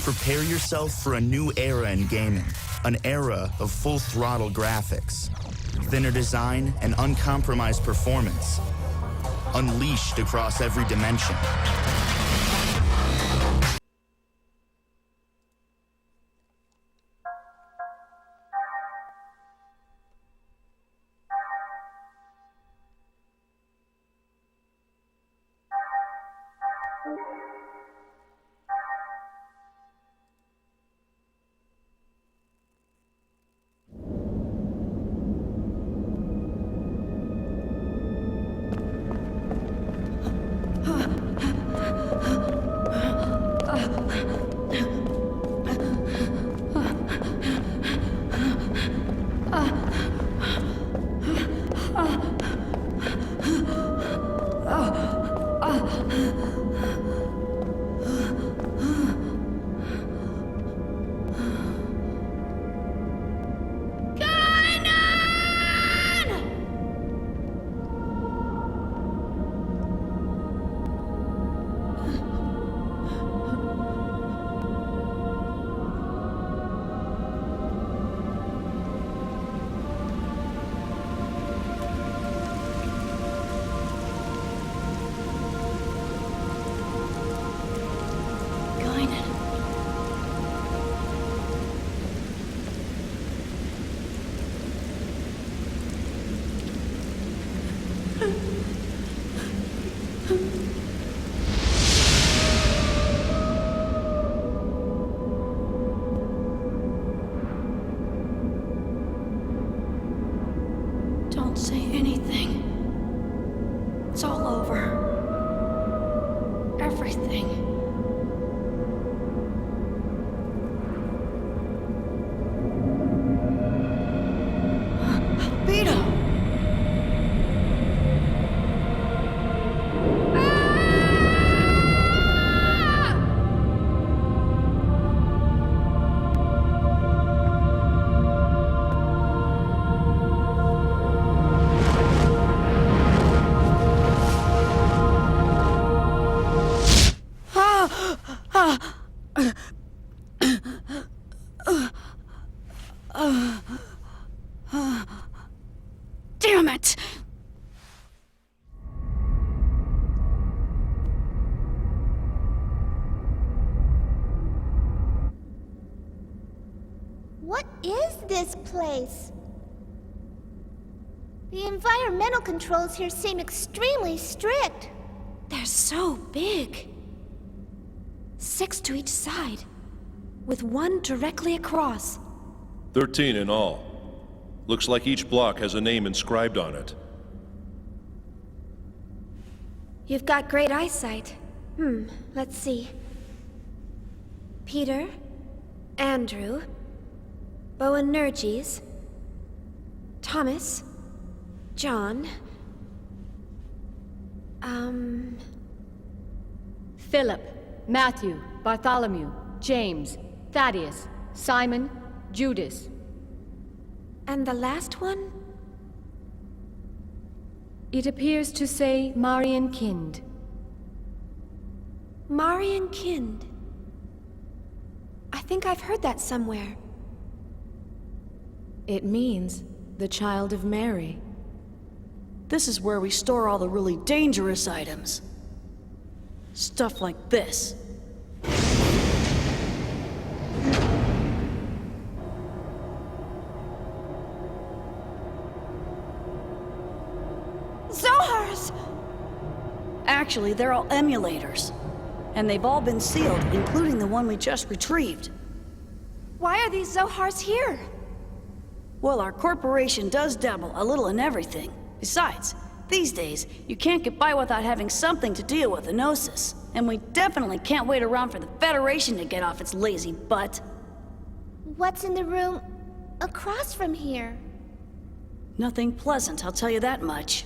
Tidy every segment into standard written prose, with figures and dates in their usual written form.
Prepare yourself for a new era in gaming, an era of full-throttle graphics, thinner design, and uncompromised performance, unleashed across every dimension. Don't say anything. It's all over. Everything. Beto! Damn it! What is this place? The environmental controls here seem extremely strict. They're so big. 6 to each side, with one directly across. 13 in all. Looks like each block has a name inscribed on it. You've got great eyesight. Let's see. Peter, Andrew, Boanerges, Thomas, John, Philip, Matthew, Bartholomew, James, Thaddeus, Simon, Judas. and the last one? It appears to say Marian Kind. Marian Kind. I think I've heard that somewhere. It means the child of Mary. This is where we store all the really dangerous items. Stuff like this. Zohars! Actually, they're all emulators. And they've all been sealed, including the one we just retrieved. Why are these Zohars here? Well, our corporation does dabble a little in everything. Besides, these days, you can't get by without having something to deal with Gnosis. And we definitely can't wait around for the Federation to get off its lazy butt. What's in the room across from here? Nothing pleasant, I'll tell you that much.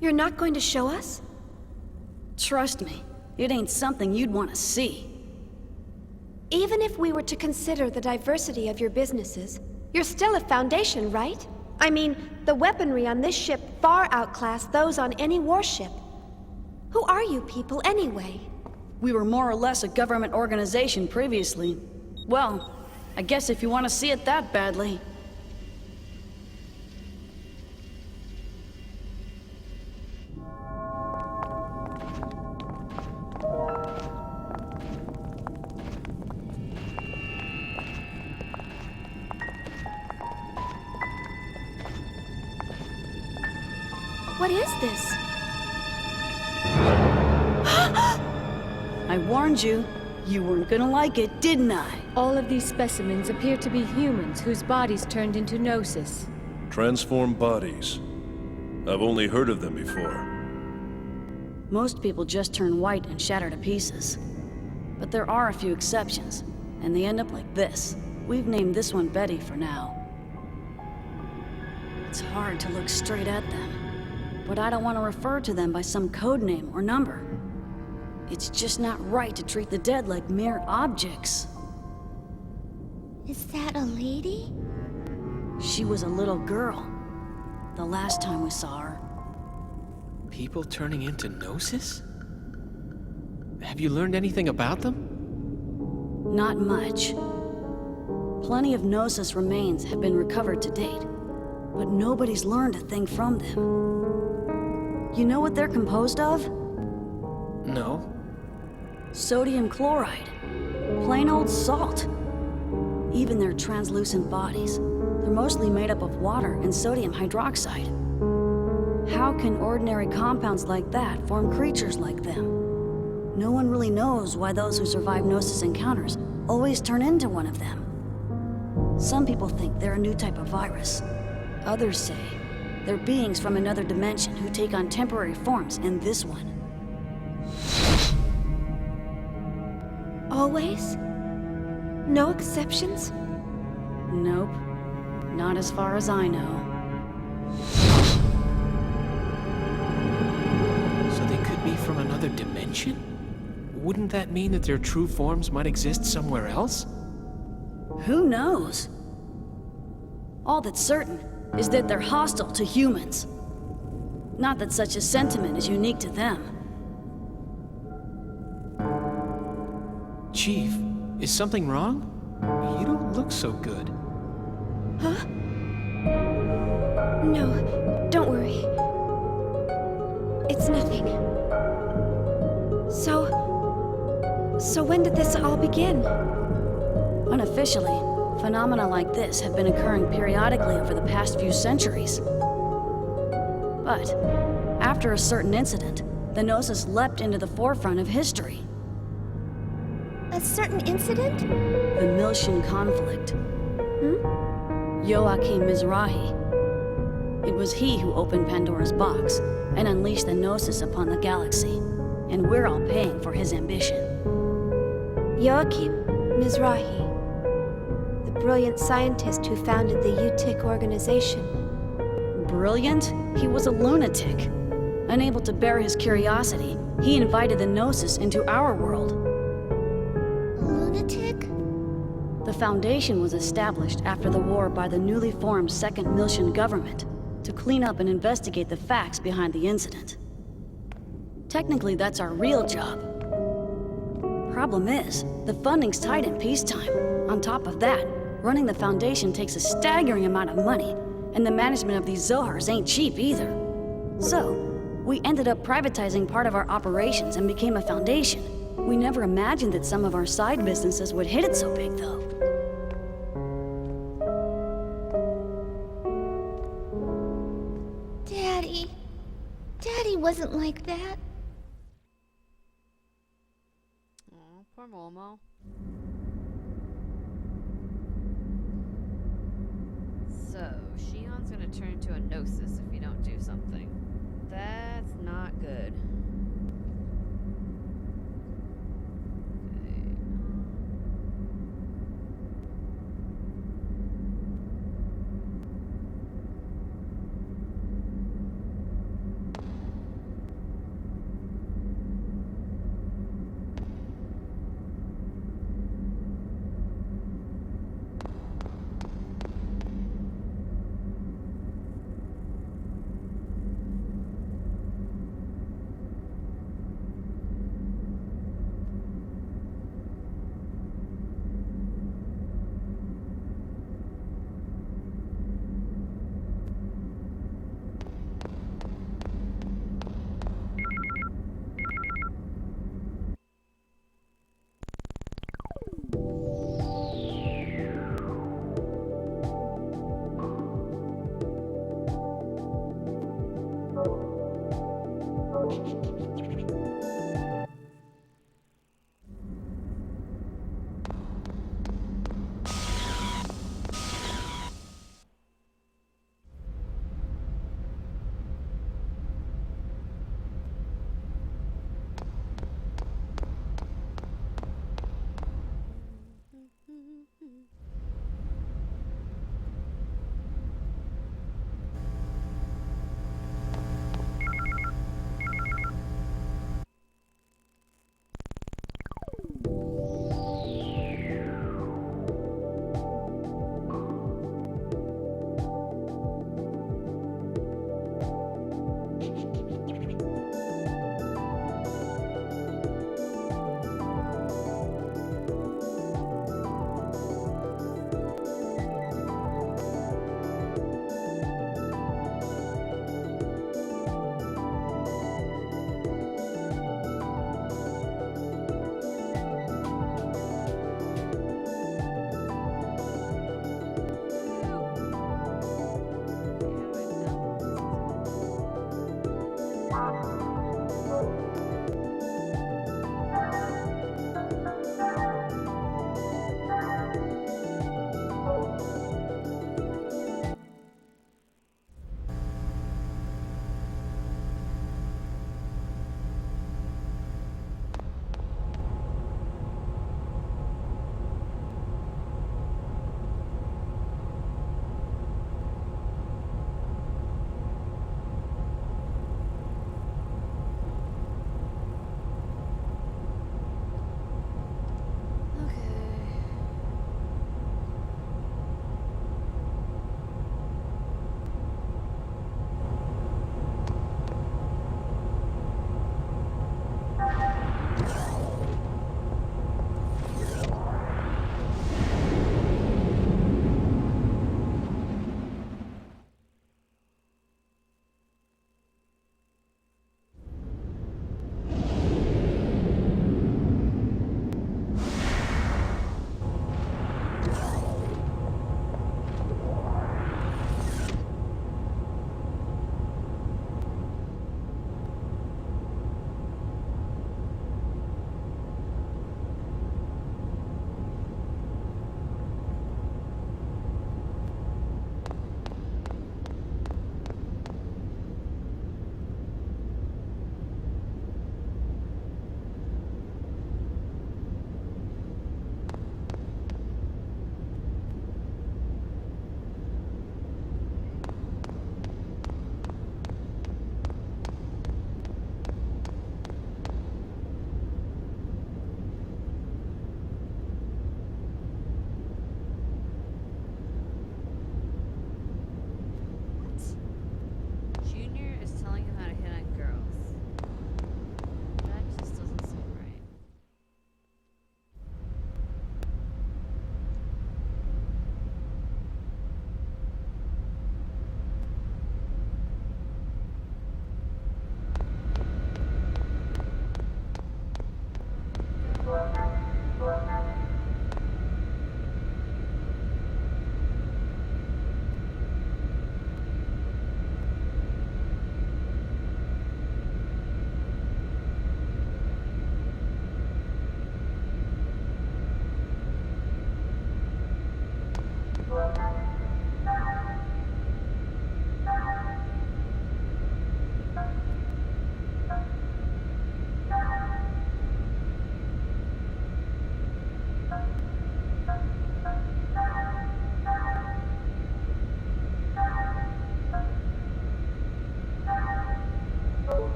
You're not going to show us? Trust me, it ain't something you'd want to see. Even if we were to consider the diversity of your businesses, you're still a Foundation, right? I mean, the weaponry on this ship far outclass those on any warship. Who are you people, anyway? We were more or less a government organization previously. Well, I guess if you want to see it that badly. What is this? I warned you. You weren't gonna like it, didn't I? All of these specimens appear to be humans whose bodies turned into Gnosis. Transformed bodies. I've only heard of them before. Most people just turn white and shatter to pieces. But there are a few exceptions, and they end up like this. We've named this one Betty for now. It's hard to look straight at them, but I don't want to refer to them by some code name or number. It's just not right to treat the dead like mere objects. Is that a lady? She was a little girl, the last time we saw her. People turning into Gnosis? Have you learned anything about them? Not much. Plenty of Gnosis remains have been recovered to date, but nobody's learned a thing from them. You know what they're composed of? No. Sodium chloride. Plain old salt. Even their translucent bodies, they're mostly made up of water and sodium hydroxide. How can ordinary compounds like that form creatures like them? No one really knows why those who survive Gnosis encounters always turn into one of them. Some people think they're a new type of virus. Others say they're beings from another dimension who take on temporary forms in this one. Always? No exceptions? Nope. Not as far as I know. So they could be from another dimension? Wouldn't that mean that their true forms might exist somewhere else? Who knows? All that's certain is that they're hostile to humans. Not that such a sentiment is unique to them. Chief, is something wrong? You don't look so good. Huh? No, don't worry. It's nothing. So when did this all begin? Unofficially, phenomena like this have been occurring periodically over the past few centuries. But after a certain incident, the Gnosis leapt into the forefront of history. A certain incident? The Miltian conflict. Joachim Mizrahi. It was he who opened Pandora's box and unleashed the Gnosis upon the galaxy, and we're all paying for his ambition. Joachim Mizrahi, the brilliant scientist who founded the UTIC organization. Brilliant? He was a lunatic. Unable to bear his curiosity, he invited the Gnosis into our world. Lunatic? The Foundation was established after the war by the newly formed Second Miltian government to clean up and investigate the facts behind the incident. Technically, that's our real job. Problem is, the funding's tight in peacetime. On top of that, running the Foundation takes a staggering amount of money, and the management of these Zohars ain't cheap either. So, we ended up privatizing part of our operations and became a foundation. We never imagined that some of our side businesses would hit it so big, though. Daddy wasn't like that. Oh, poor Momo. So, Shion's gonna turn to a Gnosis if you don't do something. That's not good.